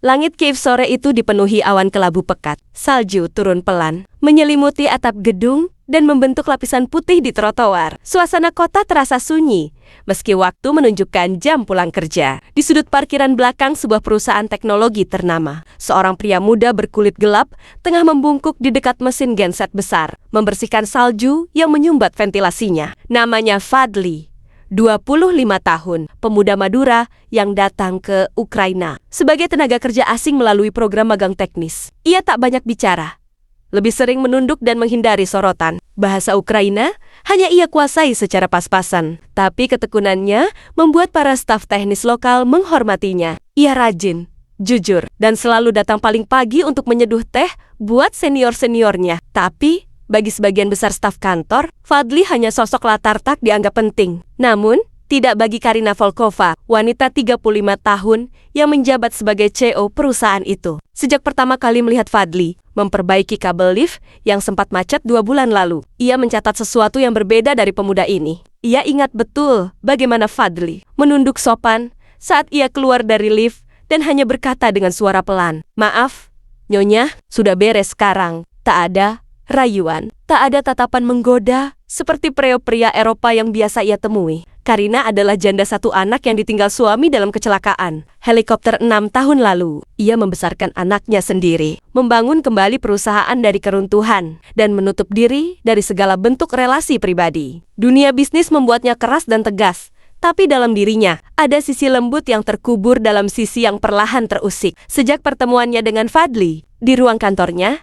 Langit Kiev sore itu dipenuhi awan kelabu pekat. Salju turun pelan, menyelimuti atap gedung dan membentuk lapisan putih di trotoar. Suasana kota terasa sunyi, meski waktu menunjukkan jam pulang kerja. Di sudut parkiran belakang sebuah perusahaan teknologi ternama, seorang pria muda berkulit gelap tengah membungkuk di dekat mesin genset besar, membersihkan salju yang menyumbat ventilasinya. Namanya Fadli. 25 tahun, pemuda Madura yang datang ke Ukraina sebagai tenaga kerja asing melalui program magang teknis. Ia tak banyak bicara, lebih sering menunduk dan menghindari sorotan. Bahasa Ukraina hanya ia kuasai secara pas-pasan, tapi ketekunannya membuat para staf teknis lokal menghormatinya. Ia rajin, jujur, dan selalu datang paling pagi untuk menyeduh teh buat senior-seniornya. Tapi bagi sebagian besar staf kantor, Fadli hanya sosok latar tak dianggap penting. Namun, tidak bagi Karina Volkova, wanita 35 tahun yang menjabat sebagai CEO perusahaan itu. Sejak pertama kali melihat Fadli memperbaiki kabel lift yang sempat macet 2 bulan lalu, ia mencatat sesuatu yang berbeda dari pemuda ini. Ia ingat betul bagaimana Fadli menunduk sopan saat ia keluar dari lift dan hanya berkata dengan suara pelan, "Maaf, Nyonya, sudah beres sekarang." Tak ada rayuan, tak ada tatapan menggoda seperti pria-pria Eropa yang biasa ia temui. Karina adalah janda satu anak yang ditinggal suami dalam kecelakaan helikopter 6 tahun lalu. Ia membesarkan anaknya sendiri, membangun kembali perusahaan dari keruntuhan, dan menutup diri dari segala bentuk relasi pribadi. Dunia bisnis membuatnya keras dan tegas, tapi dalam dirinya ada sisi lembut yang terkubur dalam sisi yang perlahan terusik. Sejak pertemuannya dengan Fadli di ruang kantornya,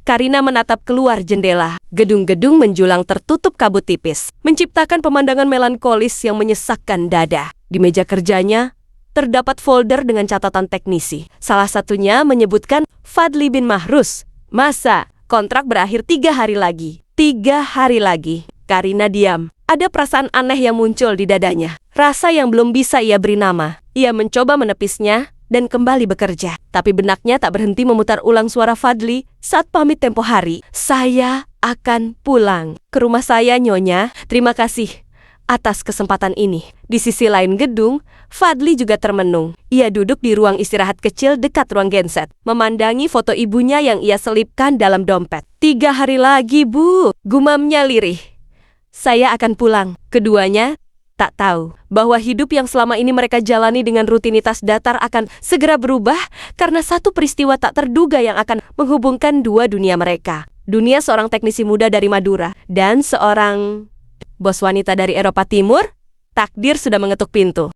Karina menatap keluar jendela. Gedung-gedung menjulang tertutup kabut tipis, menciptakan pemandangan melankolis yang menyesakkan dada. Di meja kerjanya, terdapat folder dengan catatan teknisi. Salah satunya menyebutkan Fadli bin Mahruz. Masa kontrak berakhir 3 hari lagi. 3 hari lagi. Karina diam. Ada perasaan aneh yang muncul di dadanya. Rasa yang belum bisa ia beri nama. Ia mencoba menepisnya dan kembali bekerja. Tapi benaknya tak berhenti memutar ulang suara Fadli saat pamit tempo hari. "Saya akan pulang ke rumah saya, Nyonya. Terima kasih atas kesempatan ini." Di sisi lain gedung, Fadli juga termenung. Ia duduk di ruang istirahat kecil dekat ruang genset, memandangi foto ibunya yang ia selipkan dalam dompet. 3 hari lagi, Bu, gumamnya lirih. "Saya akan pulang." Keduanya tak tahu bahwa hidup yang selama ini mereka jalani dengan rutinitas datar akan segera berubah karena satu peristiwa tak terduga yang akan menghubungkan dua dunia mereka. Dunia seorang teknisi muda dari Madura dan seorang bos wanita dari Eropa Timur. Takdir sudah mengetuk pintu.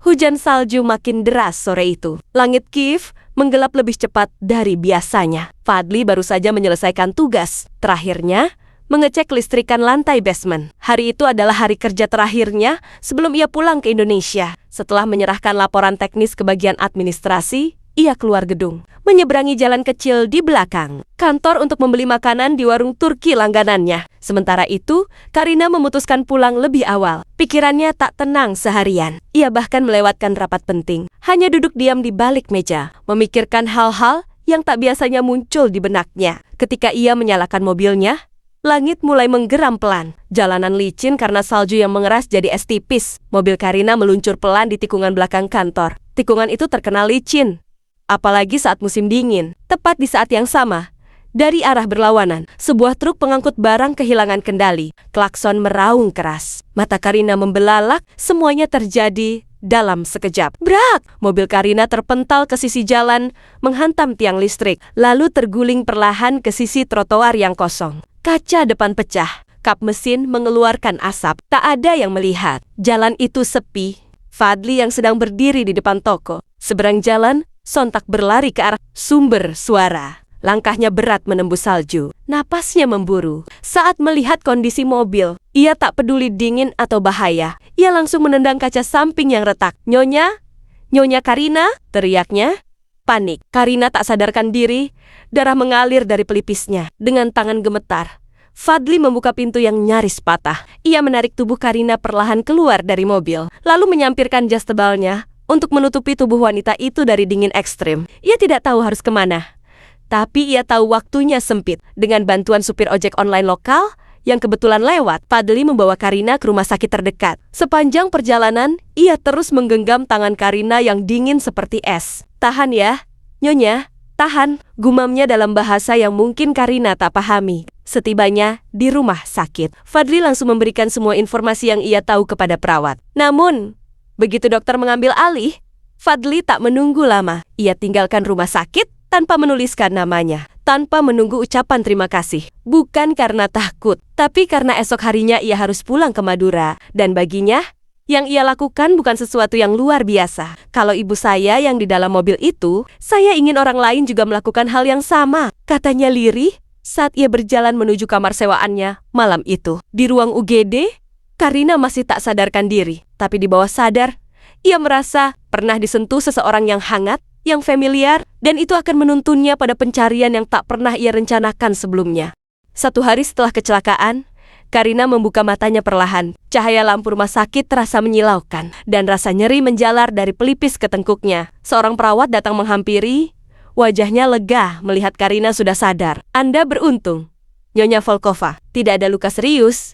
Hujan salju makin deras sore itu. Langit Kiev menggelap lebih cepat dari biasanya. Fadli baru saja menyelesaikan tugas terakhirnya, mengecek listrikan lantai basement. Hari itu adalah hari kerja terakhirnya sebelum ia pulang ke Indonesia. Setelah menyerahkan laporan teknis ke bagian administrasi, ia keluar gedung, menyeberangi jalan kecil di belakang kantor untuk membeli makanan di warung Turki langganannya. Sementara itu, Karina memutuskan pulang lebih awal. Pikirannya tak tenang seharian. Ia bahkan melewatkan rapat penting, hanya duduk diam di balik meja, memikirkan hal-hal yang tak biasanya muncul di benaknya. Ketika ia menyalakan mobilnya, langit mulai menggeram pelan. Jalanan licin karena salju yang mengeras jadi es tipis. Mobil Karina meluncur pelan di tikungan belakang kantor. Tikungan itu terkenal licin, apalagi saat musim dingin. Tepat di saat yang sama, dari arah berlawanan, sebuah truk pengangkut barang kehilangan kendali. Klakson meraung keras. Mata Karina membelalak, semuanya terjadi dalam sekejap. Brak! Mobil Karina terpental ke sisi jalan, menghantam tiang listrik, lalu terguling perlahan ke sisi trotoar yang kosong. Kaca depan pecah, kap mesin mengeluarkan asap. Tak ada yang melihat. Jalan itu sepi. Fadli yang sedang berdiri di depan toko seberang jalan sontak berlari ke arah sumber suara. Langkahnya berat menembus salju. Napasnya memburu saat melihat kondisi mobil. Ia tak peduli dingin atau bahaya. Ia langsung menendang kaca samping yang retak. "Nyonya? Nyonya Karina?" teriaknya. Panik. Karina tak sadarkan diri. Darah mengalir dari pelipisnya. Dengan tangan gemetar, Fadli membuka pintu yang nyaris patah. Ia menarik tubuh Karina perlahan keluar dari mobil, lalu menyampirkan jas tebalnya untuk menutupi tubuh wanita itu dari dingin ekstrim. Ia tidak tahu harus kemana, tapi ia tahu waktunya sempit. Dengan bantuan supir ojek online lokal yang kebetulan lewat, Fadli membawa Karina ke rumah sakit terdekat. Sepanjang perjalanan, ia terus menggenggam tangan Karina yang dingin seperti es. "Tahan ya, Nyonya, tahan, gumamnya dalam bahasa yang mungkin Karina tak pahami. Setibanya di rumah sakit, Fadli langsung memberikan semua informasi yang ia tahu kepada perawat. Namun, begitu dokter mengambil alih, Fadli tak menunggu lama. Ia tinggalkan rumah sakit tanpa menuliskan namanya, tanpa menunggu ucapan terima kasih. Bukan karena takut, tapi karena esok harinya ia harus pulang ke Madura. Dan baginya, yang ia lakukan bukan sesuatu yang luar biasa. Kalau ibu saya yang di dalam mobil itu, saya ingin orang lain juga melakukan hal yang sama, katanya lirih saat ia berjalan menuju kamar sewaannya malam itu. Di ruang UGD, Karina masih tak sadarkan diri, tapi di bawah sadar, ia merasa pernah disentuh seseorang yang hangat, yang familiar, dan itu akan menuntunnya pada pencarian yang tak pernah ia rencanakan sebelumnya. 1 hari setelah kecelakaan, Karina membuka matanya perlahan. Cahaya lampu rumah sakit terasa menyilaukan, dan rasa nyeri menjalar dari pelipis ke tengkuknya. Seorang perawat datang menghampiri. Wajahnya lega melihat Karina sudah sadar. Anda beruntung, Nyonya Volkova. Tidak ada luka serius,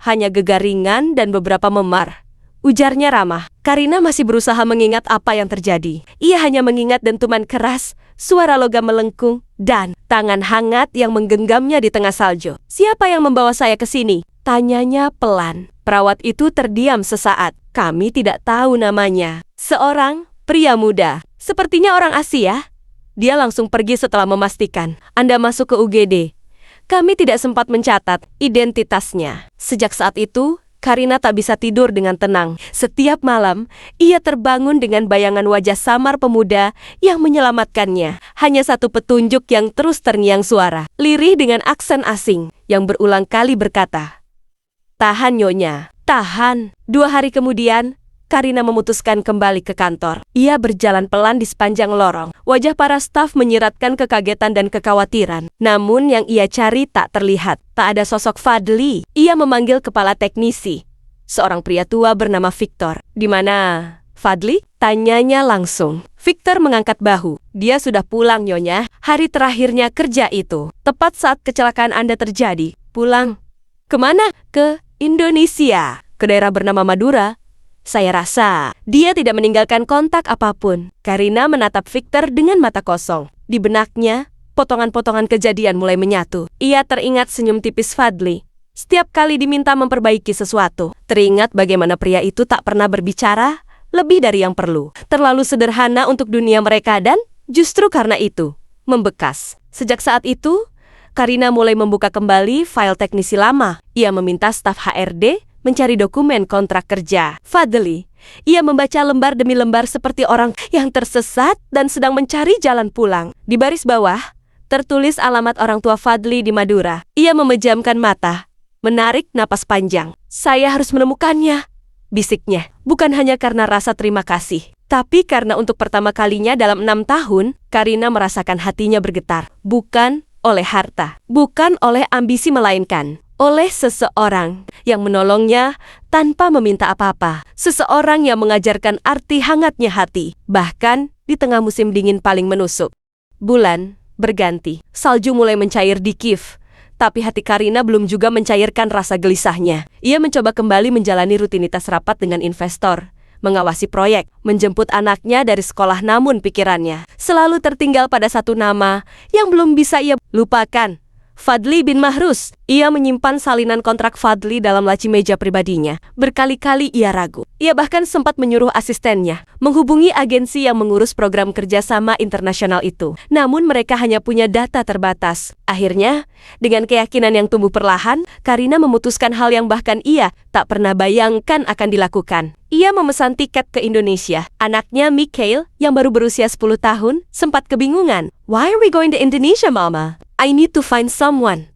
hanya gegar ringan dan beberapa memar, ujarnya ramah. Karina masih berusaha mengingat apa yang terjadi. Ia hanya mengingat dentuman keras, suara logam melengkung, dan tangan hangat yang menggenggamnya di tengah salju. Siapa yang membawa saya ke sini? Tanyanya pelan. Perawat itu terdiam sesaat. Kami tidak tahu namanya. Seorang pria muda, sepertinya orang Asia. Dia langsung pergi setelah memastikan Anda masuk ke UGD. Kami tidak sempat mencatat identitasnya. Sejak saat itu, Karina tak bisa tidur dengan tenang. Setiap malam, ia terbangun dengan bayangan wajah samar pemuda yang menyelamatkannya. Hanya satu petunjuk yang terus terngiang suara, lirih dengan aksen asing, yang berulang kali berkata, "Tahan, Nyonya, tahan." 2 hari kemudian, Karina memutuskan kembali ke kantor. Ia berjalan pelan di sepanjang lorong. Wajah para staf menyiratkan kekagetan dan kekhawatiran. Namun yang ia cari tak terlihat. Tak ada sosok Fadli. Ia memanggil kepala teknisi, seorang pria tua bernama Victor. "Di mana Fadli?" tanyanya langsung. Victor mengangkat bahu. "Dia sudah pulang, Nyonya. Hari terakhirnya kerja itu. Tepat saat kecelakaan Anda terjadi." "Pulang? Kemana?" "Ke Indonesia. Ke daerah bernama Madura. Saya rasa dia tidak meninggalkan kontak apapun." Karina menatap Victor dengan mata kosong. Di benaknya, potongan-potongan kejadian mulai menyatu. Ia teringat senyum tipis Fadli setiap kali diminta memperbaiki sesuatu. Teringat bagaimana pria itu tak pernah berbicara lebih dari yang perlu. Terlalu sederhana untuk dunia mereka dan justru karena itu membekas. Sejak saat itu, Karina mulai membuka kembali file teknisi lama. Ia meminta staf HRD mencari dokumen kontrak kerja Fadli. Ia membaca lembar demi lembar seperti orang yang tersesat dan sedang mencari jalan pulang. Di baris bawah, tertulis alamat orang tua Fadli di Madura. Ia memejamkan mata, menarik napas panjang. "Saya harus menemukannya," bisiknya. Bukan hanya karena rasa terima kasih, tapi karena untuk pertama kalinya dalam 6 tahun, Karina merasakan hatinya bergetar. Bukan oleh harta, bukan oleh ambisi, melainkan oleh seseorang yang menolongnya tanpa meminta apa-apa. Seseorang yang mengajarkan arti hangatnya hati, bahkan di tengah musim dingin paling menusuk. Bulan berganti, salju mulai mencair di Kiev, tapi hati Karina belum juga mencairkan rasa gelisahnya. Ia mencoba kembali menjalani rutinitas rapat dengan investor, mengawasi proyek, menjemput anaknya dari sekolah, namun pikirannya selalu tertinggal pada satu nama yang belum bisa ia lupakan. Fadli bin Mahrus. Ia menyimpan salinan kontrak Fadli dalam laci meja pribadinya. Berkali-kali ia ragu. Ia bahkan sempat menyuruh asistennya menghubungi agensi yang mengurus program kerjasama internasional itu. Namun mereka hanya punya data terbatas. Akhirnya, dengan keyakinan yang tumbuh perlahan, Karina memutuskan hal yang bahkan ia tak pernah bayangkan akan dilakukan. Ia memesan tiket ke Indonesia. Anaknya Mikhail, yang baru berusia 10 tahun, sempat kebingungan. "Why are we going to Indonesia, Mama?" "I need to find someone,"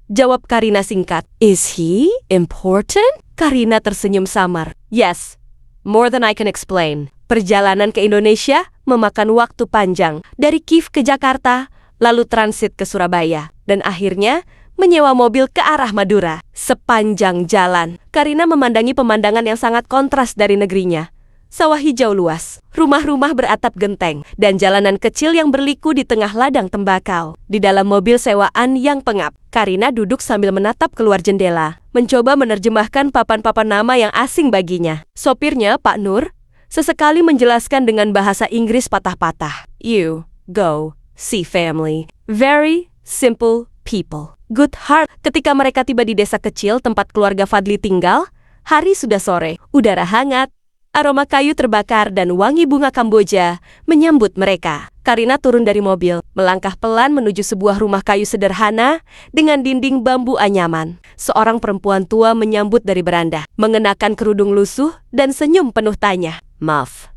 jawab Karina singkat. "Is he important?" Karina tersenyum samar. "Yes, more than I can explain." Perjalanan ke Indonesia memakan waktu panjang. Dari Kiev ke Jakarta, lalu transit ke Surabaya, dan akhirnya menyewa mobil ke arah Madura. Sepanjang jalan, Karina memandangi pemandangan yang sangat kontras dari negerinya. Sawah hijau luas, rumah-rumah beratap genteng, dan jalanan kecil yang berliku di tengah ladang tembakau. Di dalam mobil sewaan yang pengap, Karina duduk sambil menatap keluar jendela, mencoba menerjemahkan papan-papan nama yang asing baginya. Sopirnya, Pak Nur, sesekali menjelaskan dengan bahasa Inggris patah-patah. "You go see family. Very simple people. Good heart. Ketika mereka tiba di desa kecil tempat keluarga Fadli tinggal, hari sudah sore, udara hangat, aroma kayu terbakar dan wangi bunga Kamboja menyambut mereka. Karina turun dari mobil, melangkah pelan menuju sebuah rumah kayu sederhana dengan dinding bambu anyaman. Seorang perempuan tua menyambut dari beranda, mengenakan kerudung lusuh dan senyum penuh tanya. Maaf,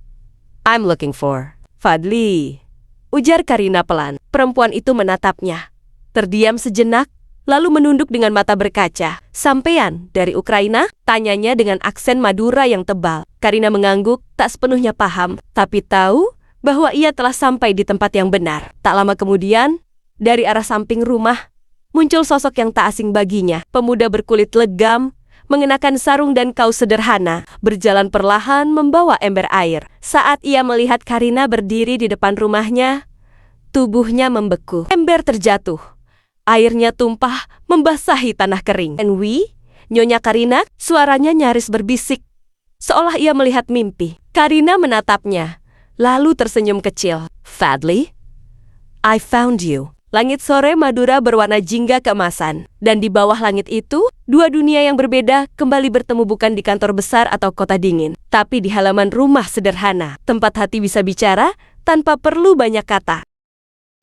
I'm looking for Fadli, ujar Karina pelan. Perempuan itu menatapnya, terdiam sejenak, lalu menunduk dengan mata berkaca. Sampean dari Ukraina? Tanyanya dengan aksen Madura yang tebal. Karina mengangguk, tak sepenuhnya paham, tapi tahu bahwa ia telah sampai di tempat yang benar. Tak lama kemudian, dari arah samping rumah, muncul sosok yang tak asing baginya. Pemuda berkulit legam, mengenakan sarung dan kaos sederhana, berjalan perlahan membawa ember air. Saat ia melihat Karina berdiri di depan rumahnya, tubuhnya membeku. Ember terjatuh. Airnya tumpah, membasahi tanah kering. "And we?" Nyonya Karina, suaranya nyaris berbisik, seolah ia melihat mimpi. Karina menatapnya, lalu tersenyum kecil. "Fadli, I found you." Langit sore Madura berwarna jingga keemasan. Dan di bawah langit itu, dua dunia yang berbeda kembali bertemu bukan di kantor besar atau kota dingin, tapi di halaman rumah sederhana, tempat hati bisa bicara tanpa perlu banyak kata.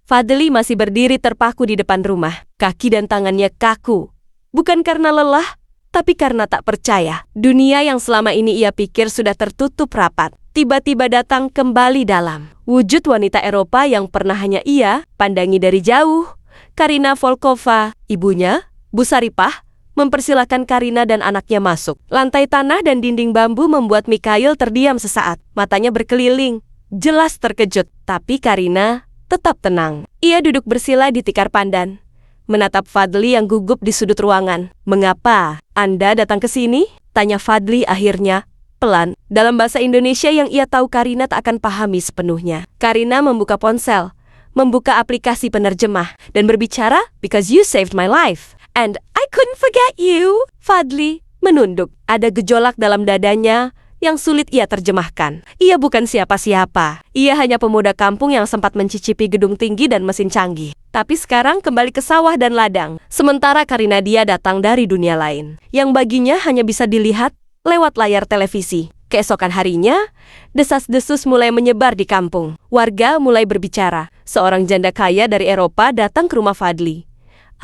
Fadli masih berdiri terpaku di depan rumah. Kaki dan tangannya kaku. Bukan karena lelah, tapi karena tak percaya. Dunia yang selama ini ia pikir sudah tertutup rapat, tiba-tiba datang kembali dalam. Wujud wanita Eropa yang pernah hanya ia pandangi dari jauh. Karina Volkova, ibunya, Bu Saripah, mempersilahkan Karina dan anaknya masuk. Lantai tanah dan dinding bambu membuat Mikhail terdiam sesaat. Matanya berkeliling, jelas terkejut. Tapi Karina tetap tenang. Ia duduk bersila di tikar pandan, menatap Fadli yang gugup di sudut ruangan. "Mengapa Anda datang ke sini?" tanya Fadli akhirnya, pelan, dalam bahasa Indonesia yang ia tahu Karina tak akan pahami sepenuhnya. Karina membuka ponsel, membuka aplikasi penerjemah, dan berbicara, "Because you saved my life, and I couldn't forget you." Fadli menunduk. Ada gejolak dalam dadanya yang sulit ia terjemahkan. Ia bukan siapa-siapa. Ia hanya pemuda kampung yang sempat mencicipi gedung tinggi dan mesin canggih. Tapi sekarang kembali ke sawah dan ladang. Sementara Karina dia datang dari dunia lain, yang baginya hanya bisa dilihat lewat layar televisi. Keesokan harinya, desas-desus mulai menyebar di kampung. Warga mulai berbicara. Seorang janda kaya dari Eropa datang ke rumah Fadli.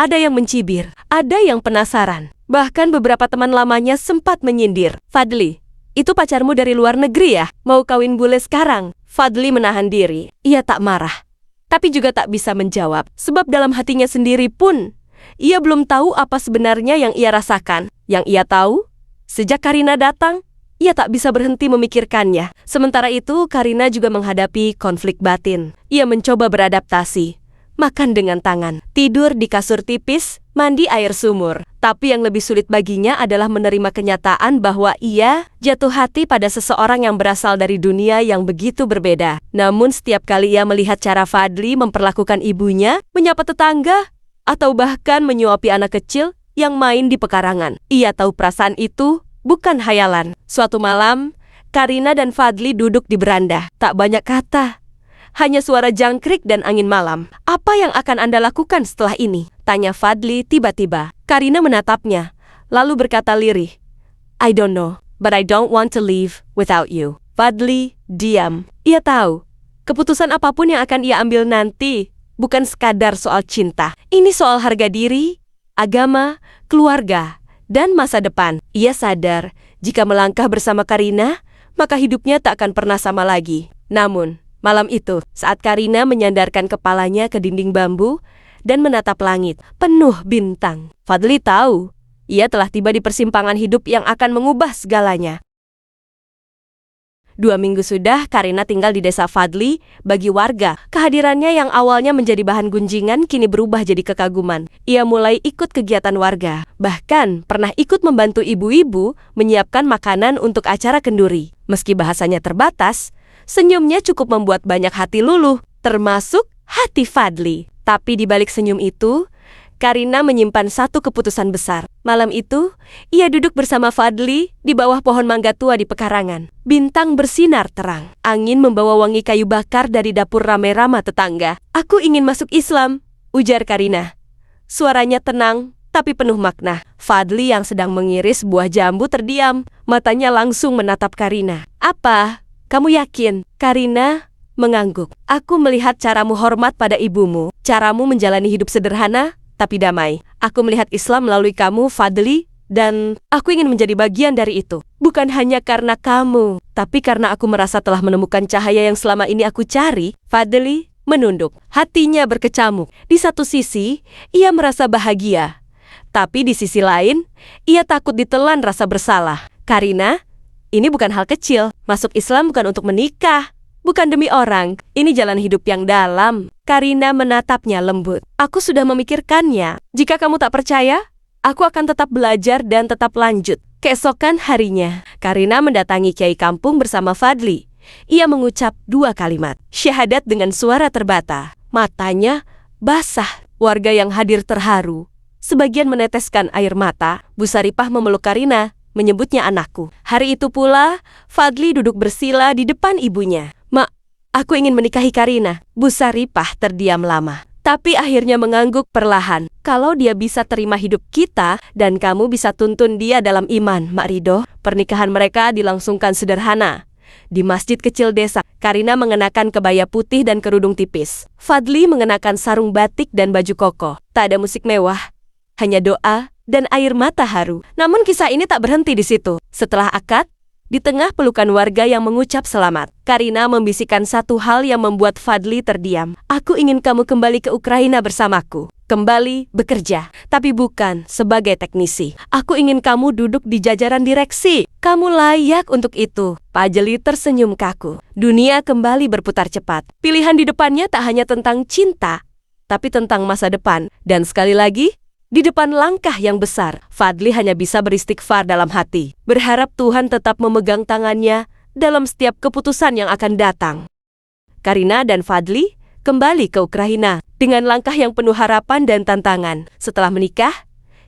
Ada yang mencibir, ada yang penasaran. Bahkan beberapa teman lamanya sempat menyindir. "Fadli, itu pacarmu dari luar negeri ya? Mau kawin bule sekarang?" Fadli menahan diri. Ia tak marah, tapi juga tak bisa menjawab. Sebab dalam hatinya sendiri pun, ia belum tahu apa sebenarnya yang ia rasakan. Yang ia tahu, sejak Karina datang, ia tak bisa berhenti memikirkannya. Sementara itu, Karina juga menghadapi konflik batin. Ia mencoba beradaptasi. Makan dengan tangan, tidur di kasur tipis, mandi air sumur. Tapi yang lebih sulit baginya adalah menerima kenyataan bahwa ia jatuh hati pada seseorang yang berasal dari dunia yang begitu berbeda. Namun setiap kali ia melihat cara Fadli memperlakukan ibunya, menyapa tetangga, atau bahkan menyuapi anak kecil yang main di pekarangan, ia tahu perasaan itu bukan hayalan. Suatu malam, Karina dan Fadli duduk di beranda. Tak banyak kata, hanya suara jangkrik dan angin malam. "Apa yang akan Anda lakukan setelah ini?" tanya Fadli tiba-tiba. Karina menatapnya, lalu berkata lirih, "I don't know, but I don't want to leave without you." Fadli diam. Ia tahu, keputusan apapun yang akan ia ambil nanti bukan sekadar soal cinta. Ini soal harga diri, agama, keluarga, dan masa depan. Ia sadar, jika melangkah bersama Karina, maka hidupnya tak akan pernah sama lagi. Namun, malam itu, saat Karina menyandarkan kepalanya ke dinding bambu dan menatap langit penuh bintang, Fadli tahu ia telah tiba di persimpangan hidup yang akan mengubah segalanya. 2 minggu sudah Karina tinggal di desa Fadli. Bagi warga, kehadirannya yang awalnya menjadi bahan gunjingan kini berubah jadi kekaguman. Ia mulai ikut kegiatan warga, bahkan pernah ikut membantu ibu-ibu menyiapkan makanan untuk acara kenduri. Meski bahasanya terbatas, senyumnya cukup membuat banyak hati luluh, termasuk hati Fadli. Tapi di balik senyum itu, Karina menyimpan satu keputusan besar. Malam itu, ia duduk bersama Fadli di bawah pohon mangga tua di pekarangan. Bintang bersinar terang. Angin membawa wangi kayu bakar dari dapur rame-rama tetangga. "Aku ingin masuk Islam," ujar Karina. Suaranya tenang, tapi penuh makna. Fadli yang sedang mengiris buah jambu terdiam. Matanya langsung menatap Karina. "Apa? Kamu yakin?" Karina mengangguk. "Aku melihat caramu hormat pada ibumu. Caramu menjalani hidup sederhana, tapi damai. Aku melihat Islam melalui kamu, Fadli, dan aku ingin menjadi bagian dari itu. Bukan hanya karena kamu, tapi karena aku merasa telah menemukan cahaya yang selama ini aku cari." Fadli menunduk. Hatinya berkecamuk. Di satu sisi, ia merasa bahagia. Tapi di sisi lain, ia takut ditelan rasa bersalah. "Karina, ini bukan hal kecil. Masuk Islam bukan untuk menikah. Bukan demi orang, ini jalan hidup yang dalam." Karina menatapnya lembut. "Aku sudah memikirkannya. Jika kamu tak percaya, aku akan tetap belajar dan tetap lanjut." Keesokan harinya, Karina mendatangi kiai kampung bersama Fadli. Ia mengucap 2 kalimat, syahadat dengan suara terbata. Matanya basah. Warga yang hadir terharu. Sebagian meneteskan air mata. Bu Saripah memeluk Karina, menyebutnya anakku. Hari itu pula, Fadli duduk bersila di depan ibunya. "Mak, aku ingin menikahi Karina." Bu Saripah terdiam lama, tapi akhirnya mengangguk perlahan. "Kalau dia bisa terima hidup kita, dan kamu bisa tuntun dia dalam iman, Mak Ridho." Pernikahan mereka dilangsungkan sederhana. Di masjid kecil desa, Karina mengenakan kebaya putih dan kerudung tipis. Fadli mengenakan sarung batik dan baju koko. Tak ada musik mewah, hanya doa dan air mata haru. Namun kisah ini tak berhenti di situ. Setelah akad, di tengah pelukan warga yang mengucap selamat, Karina membisikkan satu hal yang membuat Fadli terdiam. "Aku ingin kamu kembali ke Ukraina bersamaku. Kembali bekerja, tapi bukan sebagai teknisi. Aku ingin kamu duduk di jajaran direksi. Kamu layak untuk itu." Pak Jeli tersenyum kaku. Dunia kembali berputar cepat. Pilihan di depannya tak hanya tentang cinta, tapi tentang masa depan. Dan sekali lagi, di depan langkah yang besar, Fadli hanya bisa beristighfar dalam hati, berharap Tuhan tetap memegang tangannya dalam setiap keputusan yang akan datang. Karina dan Fadli kembali ke Ukraina dengan langkah yang penuh harapan dan tantangan. Setelah menikah,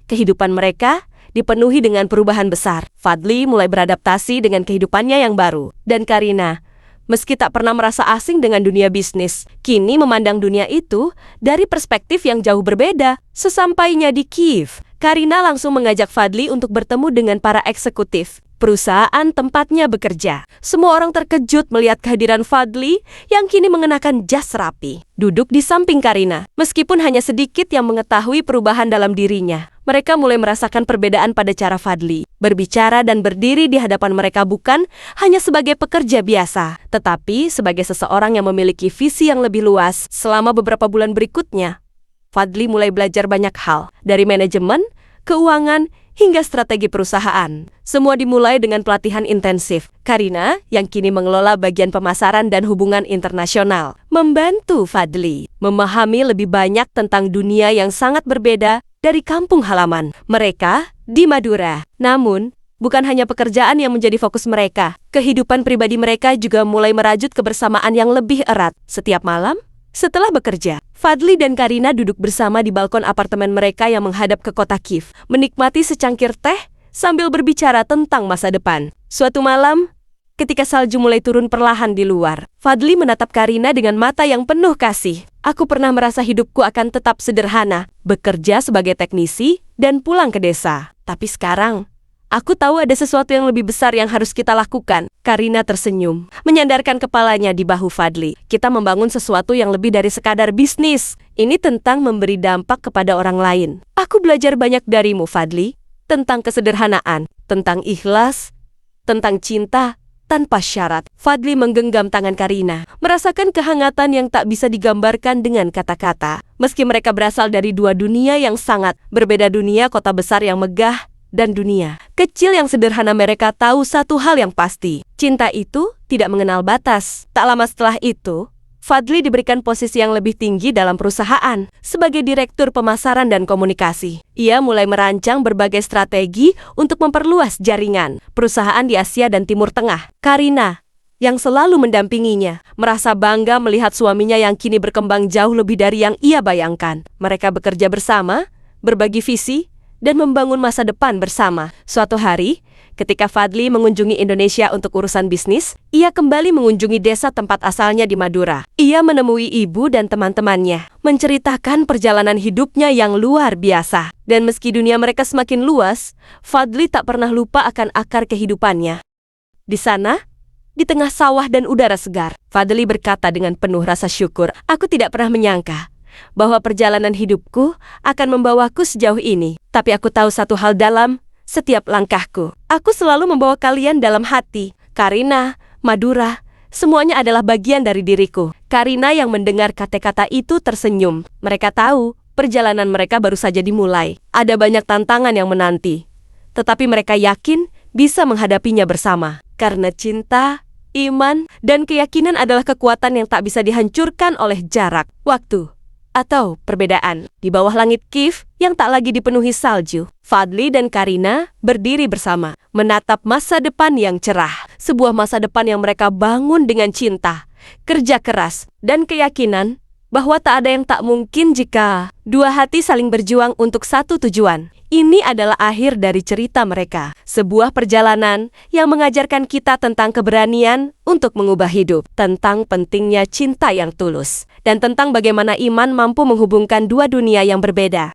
kehidupan mereka dipenuhi dengan perubahan besar. Fadli mulai beradaptasi dengan kehidupannya yang baru. Dan Karina, meski tak pernah merasa asing dengan dunia bisnis, kini memandang dunia itu dari perspektif yang jauh berbeda. Sesampainya di Kiev, Karina langsung mengajak Fadli untuk bertemu dengan para eksekutif perusahaan tempatnya bekerja. Semua orang terkejut melihat kehadiran Fadli yang kini mengenakan jas rapi. Duduk di samping Karina, meskipun hanya sedikit yang mengetahui perubahan dalam dirinya. Mereka mulai merasakan perbedaan pada cara Fadli berbicara dan berdiri di hadapan mereka, bukan hanya sebagai pekerja biasa, tetapi sebagai seseorang yang memiliki visi yang lebih luas. Selama beberapa bulan berikutnya, Fadli mulai belajar banyak hal, dari manajemen, keuangan, hingga strategi perusahaan. Semua dimulai dengan pelatihan intensif. Karina, yang kini mengelola bagian pemasaran dan hubungan internasional, membantu Fadli memahami lebih banyak tentang dunia yang sangat berbeda dari kampung halaman mereka di Madura. Namun, bukan hanya pekerjaan yang menjadi fokus mereka. Kehidupan pribadi mereka juga mulai merajut kebersamaan yang lebih erat. Setiap malam, setelah bekerja, Fadli dan Karina duduk bersama di balkon apartemen mereka yang menghadap ke kota Kiev, menikmati secangkir teh sambil berbicara tentang masa depan. Suatu malam, ketika salju mulai turun perlahan di luar, Fadli menatap Karina dengan mata yang penuh kasih. "Aku pernah merasa hidupku akan tetap sederhana, bekerja sebagai teknisi dan pulang ke desa. Tapi sekarang, aku tahu ada sesuatu yang lebih besar yang harus kita lakukan." Karina tersenyum, menyandarkan kepalanya di bahu Fadli. "Kita membangun sesuatu yang lebih dari sekadar bisnis. Ini tentang memberi dampak kepada orang lain. Aku belajar banyak darimu, Fadli. Tentang kesederhanaan, tentang ikhlas, tentang cinta tanpa syarat." Fadli menggenggam tangan Karina, merasakan kehangatan yang tak bisa digambarkan dengan kata-kata. Meski mereka berasal dari dua dunia yang sangat berbeda, dunia kota besar yang megah dan dunia kecil yang sederhana, mereka tahu satu hal yang pasti. Cinta itu tidak mengenal batas. Tak lama setelah itu, Fadli diberikan posisi yang lebih tinggi dalam perusahaan sebagai direktur pemasaran dan komunikasi. Ia mulai merancang berbagai strategi untuk memperluas jaringan perusahaan di Asia dan Timur Tengah. Karina, yang selalu mendampinginya, merasa bangga melihat suaminya yang kini berkembang jauh lebih dari yang ia bayangkan. Mereka bekerja bersama berbagi visi, dan membangun masa depan bersama. Suatu hari, ketika Fadli mengunjungi Indonesia untuk urusan bisnis, ia kembali mengunjungi desa tempat asalnya di Madura. Ia menemui ibu dan teman-temannya, menceritakan perjalanan hidupnya yang luar biasa. Dan meski dunia mereka semakin luas, Fadli tak pernah lupa akan akar kehidupannya. Di sana, di tengah sawah dan udara segar, Fadli berkata dengan penuh rasa syukur, "Aku tidak pernah menyangka bahwa perjalanan hidupku akan membawaku sejauh ini. Tapi aku tahu satu hal dalam setiap langkahku. Aku selalu membawa kalian dalam hati. Karina, Madura, semuanya adalah bagian dari diriku." Karina yang mendengar kata-kata itu tersenyum. Mereka tahu perjalanan mereka baru saja dimulai. Ada banyak tantangan yang menanti. Tetapi mereka yakin bisa menghadapinya bersama. Karena cinta, iman, dan keyakinan adalah kekuatan yang tak bisa dihancurkan oleh jarak, waktu, atau perbedaan. Di bawah langit Kiev yang tak lagi dipenuhi salju, Fadli dan Karina berdiri bersama, menatap masa depan yang cerah. Sebuah masa depan yang mereka bangun dengan cinta, kerja keras, dan keyakinan bahwa tak ada yang tak mungkin jika dua hati saling berjuang untuk satu tujuan. Ini adalah akhir dari cerita mereka. Sebuah perjalanan yang mengajarkan kita tentang keberanian untuk mengubah hidup, tentang pentingnya cinta yang tulus, dan tentang bagaimana iman mampu menghubungkan dua dunia yang berbeda.